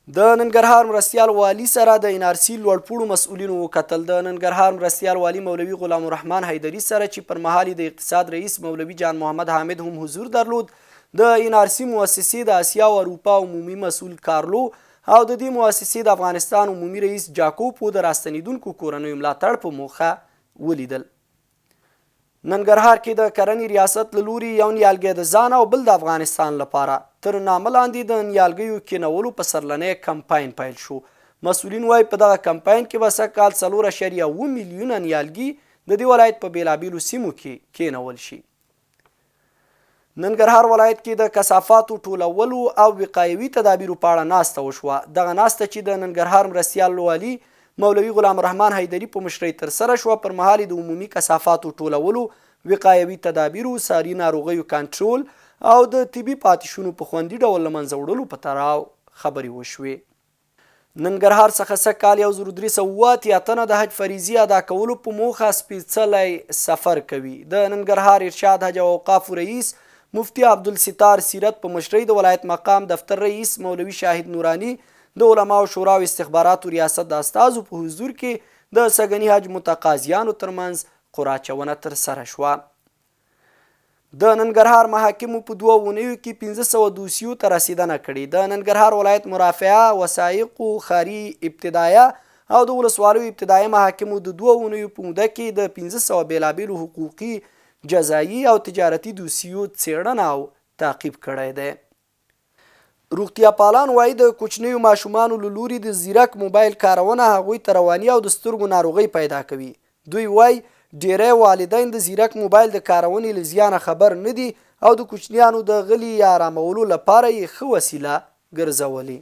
د ننګرهار مرستیال والي سره د NRC لوړپوړو مسؤلینو وکتل. د ننګرهار مرستیال والي مولوي غلام الرحمن حیدري سره چې پر مهال د اقتصاد رئیس مولوي جان محمد حامد هم حضور درلود، د NRC مؤسسې د اسیا او اروپا عمومي مسؤل کارلو او د دې مؤسسې د افغانستان عمومي رئیس جاکوبو د راستنیدونکو کورنیو ملاتړ په موخه ولیدل. ننګرهار کې د کرنې ریاست له لوري یو نیالګی د ځان او بل د افغانستان لپاره تر نامه لاندې د نیالګیو کینولو په سرلنی کمپاین پیل شو. مسؤلین وایي په دغه کمپاین کې به سږ کال 4.7 میلیونه نیالګي د دې ولایت په بېلابېلو سیمو کې کینول شي. ننګرهار ولایت کې د کثافاتو ټولولو او وقایوي تدابیرو په اړه ناسته وشوه. دغه ناسته چې د ننګرهار مرستیال والي مولوي غلام الرحمن حیدري په مشرۍ ترسره شوه، پر مهال د عمومي کثافاتو ټولولو، وقایوي تدابیرو، ساري ناروغیو کنټرول او د طبي پاتې په خوندي ډول له منځه وړلو په تړاو خبرې وشوې. ننګرهار څخه سږ کال 1387 تنه د حج فریضې ادا کولو په موخه سپېڅلی سفر کوي. د ننګرهار ارشاد حج او اوقافو رئیس مفتي عبدالستار سیرت په مشرۍ د ولایت مقام دفتر رئیس مولوي شاهد نوراني د علماو شورا او استخباراتو ریاست د استازو په حضور کې د سږني حج متقاضیانو ترمنځ قراچونه ترسره شوه. د ننګرهار محاکمو په 2 اونیو کې 1500 دوسیو ته رسیدنه کړې. د ننګرهار ولایت مرافعه، وثایقو، خاري ابتدایه او د ولسوالیو ابتدایه محاکمو د 2 اونیو په موده کې د 1500 بېلابېلو حقوقي، جزایي او تجارتي دوسیو څېړنه او تعقیب کړی دی. روغتیا پالان وایي د کوچنیو ماشومانو له لوري د زیرک موبایل کارونه هغوی ته رواني او د سترګو ناروغۍ پیدا کوي. دوی وایي ډیری والدین د زیرک موبایل د کارونې له زیانه خبر نه دي او د کوچنیانو د غلي یا ارامولو لپاره یې ښه وسیله ګرځولې.